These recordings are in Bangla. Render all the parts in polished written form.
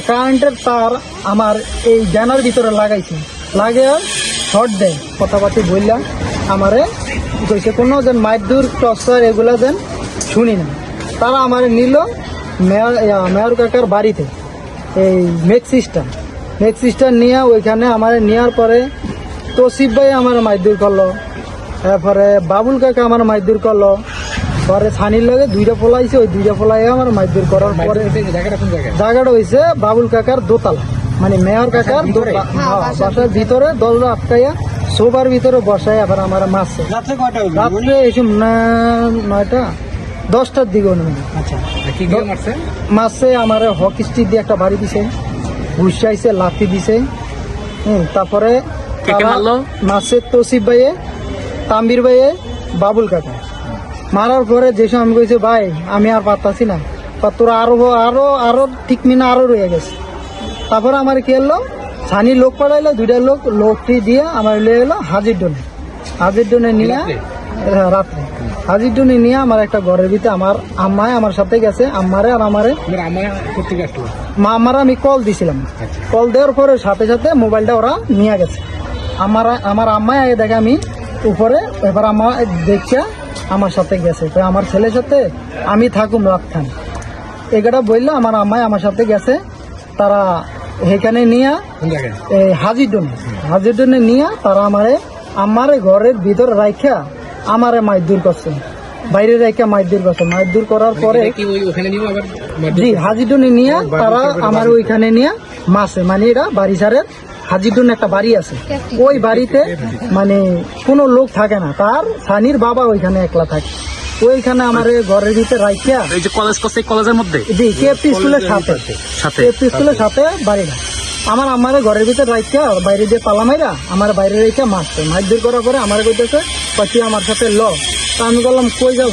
কারেন্টের তার আমার এই ব্যানার ভিতরে লাগাইছে, লাগে শর্ট দেয়। কথাবার্তি বললাম আমারে কইছে কোনো যেন মাইদুর টর্চার এগুলা যেন শুনি না। তারা আমার নিল মেয়র কাকার বাড়িতে এই মেক্সিস্টার নিয়ে ওইখানে আমার নেওয়ার পরে তসিফ ভাই আমার মাইদুর করলো, তারপরে বাবুল কাকা আমার মাইদুর করলো, পরে ছানির লগে দুইটা ফলাইছে, ওই দুইটা ফলাই আমার মাইদুর করার পরে জায়গাটা হয়েছে বাবুল কাকার দোতলা, মানে মেয়র কাকার বাসার ভিতরে দরজা আটকাইয়া সোফার ভিতরে বসাই আবার আমার মাসে রাত্রে এইসব 9টা 10টার দিকে মাসে আমার হকি স্টিক দিয়ে একটা বাড়ি দিছে, ঘুষাইছে, লাথি দিছে। তারপরে মাসে তসিফ ভাইয়ে, তাম্বির ভাইয়ে, বাবুল কাকা মারার পরে যে সময় আমি কইছি ভাই আমি আর পারতাছি না, তোরা আরো ঠিক মিনা আরো রয়ে গেছে। তারপরে আমার কি এলো ছানি লোক পাঠাইলো, দুইটা লোকটি দিয়ে আমার লিয়ে এলো হাজির ডোনে নিয়ে রাত্রে হাজির ডোনে নিয়ে আমার একটা ঘরের ভিতরে আমার আম্মায় আমার সাথে গেছে, আম্মারে আর আমারে আমি কল দিছিলাম। কল দেওয়ার পরে সাথে সাথে মোবাইলটা ওরা নিয়ে গেছে। আমার আম্মায় আগে দেখে আমি উপরে, এবার আমার দেখছে আমার সাথে গেছে, তো আমার ছেলের সাথে আমি থাকুম রাতখান এগাটা বললো আমার আম্মায় আমার সাথে গেছে। তারা এখানে নিয়ে হাজির ডোনে নিয়ে তারা আমারে ঘরের ভিতরে রাইখা আমারে মাইদুর করছে, বাইরে রাইখা মাইদুর করছে। মাইদুর করার পরে জি হাজির ডোনে নিয়ে তারা আমার ওইখানে নিয়ে মাসে, মানে এটা বাড়িসারের হাজির ডোনে একটা বাড়ি আছে, ওই বাড়িতে মানে কোনো লোক থাকে না, তার সানির বাবা ওইখানে একলা থাকে। ওইখানে আমার ঘরের ভিতরে রাইখা কলেজের মধ্যে জি কেএফপি স্কুলের সাথে বাড়িটা আমার ঘরের ভিতরে রাইখা বাইরে দিয়ে তালা মাইরা আমার বাইরে রেখে মারধর করার পরে আমার কইতেছে তুই আমার সাথে ল। তা আমি বললাম কই যাও,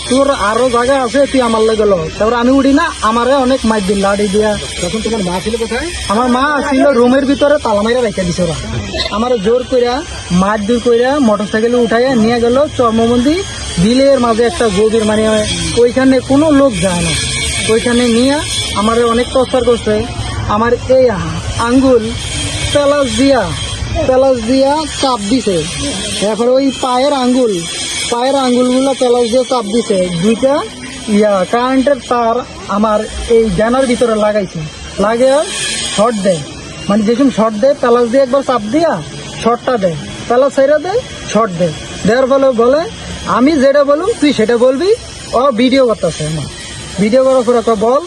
তোর আরো জায়গা আছে তুই আমার লগে ল। তারপরে আমি উঠি না, আমারে অনেক মারধর লাড়ি দিয়া। তখন তোমার মা ছিল কোথায়? আমার মা ছিল রুমের ভিতরে তালা মাইরা রেখে দিছে ওরা। আমার জোর কইরা মারধর কইরা মোটরসাইকেলে উঠাইয়া নিয়ে গেল চর্মবন্দি বিলের মাঝে একটা গভীর, মানে ওইখানে কোনো লোক যায় না, ওইখানে নিয়ে আমার অনেক টর্চার করছে। আমার এই আঙ্গুল পেলাস দিয়া চাপ দিছে, তারপরে ওই পায়ের আঙ্গুলগুলো পেলাস দিয়ে চাপ দিছে। দুইটা কারেন্টের তার আমার এই জানার ভিতরে লাগাইছে, লাগে শর্ট দেয়, মানে যেরকম শর্ট দেয় পেলাস দিয়ে একবার চাপ দিয়া শর্টটা দেয়, পেলাস ছেড়ে দেয়, শর্ট দেয়। দেওয়ার ফলে বলে আমি যেটা বলুন তুই সেটা বলবি। ও ভিডিও করতেছে, আমার ভিডিও করার পরে বল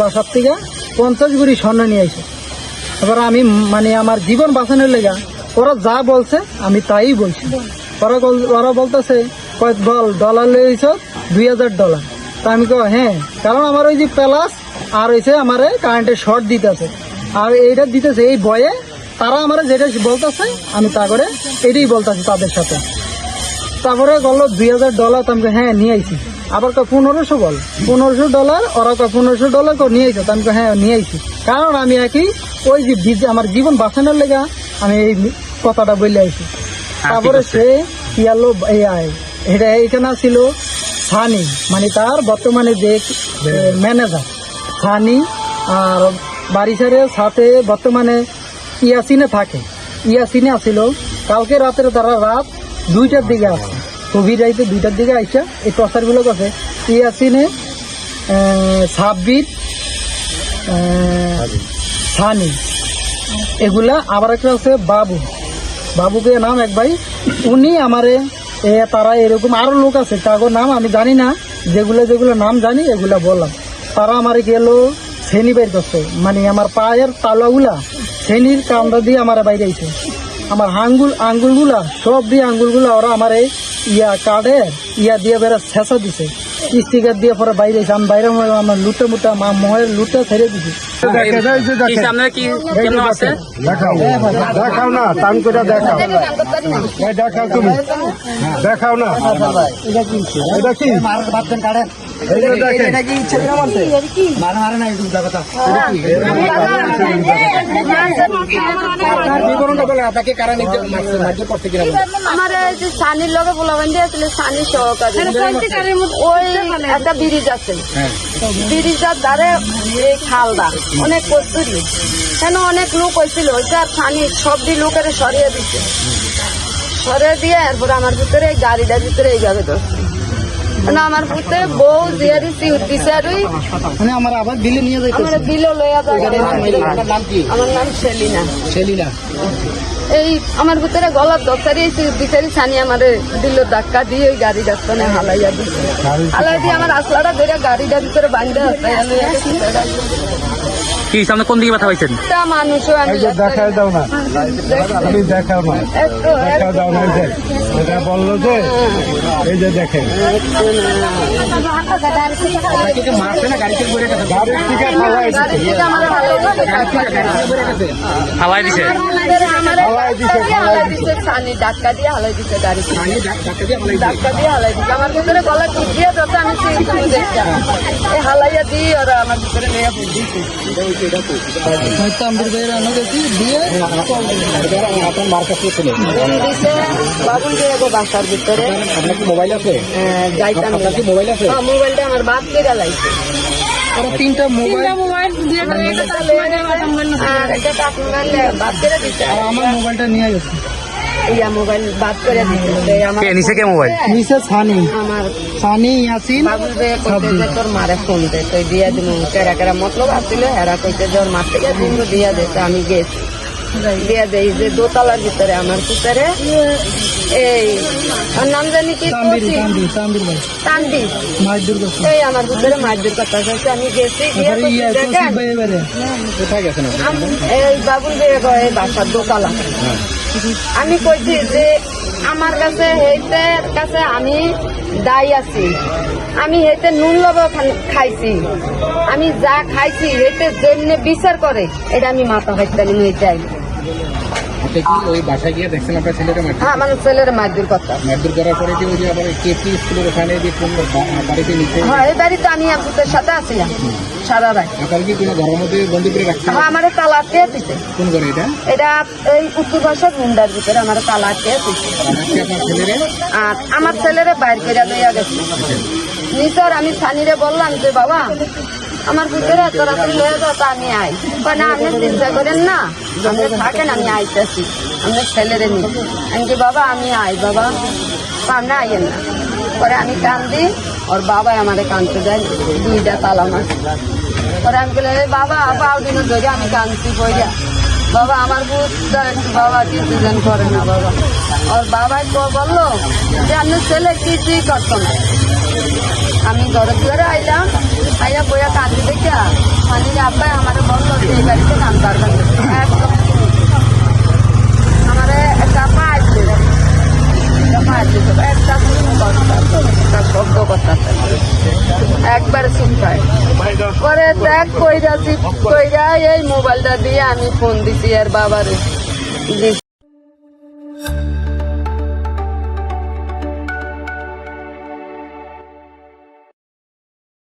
বাসার থেকে 50 গুড়ি স্বর্ণ নিয়ে আসে। এবার আমি মানে আমার জীবন বাঁচানোর লেগা ওরা যা বলছে আমি তাই বলছি। ওরা বলতেছে বল ডলার লইছ $2000। তা আমি কো হ্যাঁ, কারণ আমার ওই যে প্লাস আর হয়েছে আমার কারেন্টের শর্ট দিতেছে, আর এইটা দিতেছে এই বয়ে তারা আমার যেটা বলতেছে আমি তা করে এটাই বলতেছি তাদের সাথে। তারপরে বললো $2000। তো আমি হ্যাঁ নিয়ে আইছি। আবার $1500 বল, $1500 ওরা $1500 নিয়ে আইছো। তো আমি হ্যাঁ নিয়ে আইছি, কারণ আমি একই ওই যে আমার জীবন বাঁচানোর লেগা আমি এই কথাটা বলে আইছি। তারপরে সে ইয়ালো এটা এইখানে ছিল সানি, মানে তার বর্তমানে যে ম্যানেজার সানি, আর বারিশারের সাথে বর্তমানে ইয়াসিনে থাকে। ইয়াসিনে আসছিল কালকে রাতের, তারা রাত 2টার দিকে আসছে, গভীর রাইতে 2টার দিকে আইসা এই প্রচারগুলো করছে। ইয়াসিনে, সাব্বির, সানি এগুলা। আবার একটা আছে বাবুকে নাম এক ভাই, উনি আমারে তারা এরকম আরো লোক আছে, কাগর নাম আমি জানি না, যেগুলো নাম জানি এগুলা বললাম। তারা আমার গেল শ্রেণী বের করছে, মানে আমার পায়ের তালাগুলা শ্রেণীর কামড়া দিয়ে আমার বাইরে আইছে। আমার আঙ্গুলগুলা সব দিয়ে আঙ্গুলগুলা ওরা আমার কার্ডে দিয়ে বেড়া ছেঁচা দিছে, স্টিকার দিয়ে পরে বাইরে আইছে। আমি বাইরে আমার লুটে মহের লুটে ছেড়ে দিছি। দেখাও না, টান করে দেখাও, দেখাও তুমি, দেখাও না। এটা কি আমার যে সানির লগে পোলাবান দিয়ে আসলে সানির সহকারী ওই একটা ব্রিজ আছে, ব্রিজটার ধারে এই খালটা অনেক কস্তুরি, কেন অনেক লোক হয়েছিল, ওইটা পানি সবটি লোকের সরিয়ে দিচ্ছে, সরিয়ে দিয়ে এরপরে আমার ভিতরে এই গাড়িটার ভিতরে এইভাবে ধরছে। মানে আমার পুতে বউ জিয়ারি দিছে আর ওই মানে আমার আবার বিলে নিয়ে যাইতে আমার বিলো লইয়া যাবে। নাম কি? আমার নাম সেলিনা। সেলিনা। এই আমার ভিতরে গলার দরকারি বিচারি ছানি আমার দিল ধাক্কা দিয়ে ওই গাড়ি ডাক্তারে হালাইয়া দিচ্ছে, হালাই দিয়ে আমার আসলাটা ধরে গাড়িটার ভিতরে বান্ধে কি সামনে কোন দিকে ব্যথা পাইছেন? মানুষও আমি দেখায় দাও না, তুমি দেখাও না, একটু দেখাও দাও না। এই যে এটা বললো যে এই যে দেখেন মারছে না গাড়িতে পড়ে গেছে? গাড়ির থেকে ফালাই দিছে। গাড়ি থেকে আমার হালাই দিচ্ছে, হালাই দিছে। হালাই দিচ্ছে ছানি ধাক্কা দিয়ে হালাই দিচ্ছে গাড়ি, ধাক্কা দিয়ে হালাই দিচ্ছে আমার ভিতরে গলা ঢুকিয়ে যাচ্ছে। আমি এই হালাইয়া দিয়ে ওরা আমার ভিতরে নিয়ে দিচ্ছে। তাম্বির ভাইয়ের আনো গেছি দিয়ে আপনার মার কাছে ছিল? দিছে বাবুল দিয়ে বাসার ভিতরে আপনার কি মোবাইল আছে? যাইতাম। আপনার কি মোবাইল আছে? মোবাইলটা আমার বাপ কেটে লাইছে, ওরা তিনটা মোবাইল আর এটা কাকু মারলে বাপ কেটে দিচ্ছে, আর আমার মোবাইলটা নিয়ে গেছে। ইয়া মোবাইল বাদ করে দিচ্ছে। আমার কে নিচে কে মোবাইল? নিচে ছানি আমার ছানি ইয়াসিন বাবুল ভাই কইতে যে তোর মারে ফোন দে, তুই দিয়া দিমু। কেরা কেরা মতলব আসছিল, এরা কইতে যে ওর মার থেকে দিমু, দিয়া দিতে। আমি গেছি দিয়া দেই যে দোতলার ভিতরে আমার ভিতরে এই ওর নাম জানি কি তাম্বির ভাই তান্দি, মাইদুর কাছে এই আমার ভিতরে মারধর কথা হচ্ছে। আমি গেছি গিয়ে তারপরে কইছি, দেখেন ভাই এবারে কোথায় গেছেন? এই বাবুল ভাই এই বাসার দোতলা। আমি কইছি যে আমার কাছে হেইতের কাছে আমি দায়ী আছি, আমি হেতে নুন লবণ খাইছি, আমি যা খাইছি হেতে যেমনে বিচার করে এটা আমি মাথা খাইতে নিয়ে যাই। আপনি কি ওই বাসায় গিয়ে দেখছেন আপনার ছেলেটা মারতে? হ্যাঁ, আমার ছেলের মারধর কথা। মারধর করার পরে কি ওই যে আবার কেপি স্কুলের ওখানে যে কোন বাড়িতে নিচে হ্যাঁ, এই বাড়িতে আমি আপনাদের সাথে আছিলাম সারা রাত। আপনার কি কোনো ঘরের মধ্যে বন্দি করে রাখছে? হ্যাঁ, আমার তালা আটকে দিতে। কোন ঘরে এটা? এটা এই উত্তর ভাষার মুন্ডার ভিতরে আমার তালা আটকে দিতে। আজকে আপনার ছেলেরে আর আমার ছেলেরে বাইর করে লইয়া গেছে নিচর। আমি সানিরে বললাম যে বাবা আমার ভিতরে তাড়াতাড়ি লয়ে যাও, তা আমি আই। না, আপনি চিন্তা করেন না, আপনি থাকেন, আমি আইতেছি আপনার ছেলেরে নিয়ে। আমি কি বাবা আমি আই, বাবা আপনি আইয়েন না। পরে আমি কান্দি, ওর বাবা আমাদের কানতে দেয়, দুইটা তালা মার। পরে আমি বলে বাবা বাউদিনও ধরে আমি কানছি বইয়া, বাবা আমার বুঝতে একটু বাবা কিছু যেন করে না বাবা। ওর বাবাই বললো যে আপনার ছেলে কিছুই করতাম। আমি ঘরে ঘরে আইলাম, আইয়া বইয়া কাঁদি দেখে পানির আব্বাই আমার বললো যে এই বাড়িতে কান পারবেন আমার একটা পাঁচ একটা শব্দ করতে একবার শুনতায়। পরে দেখ কইরা এই মোবাইলটা দিয়ে আমি ফোন দিছি আর বাবারে।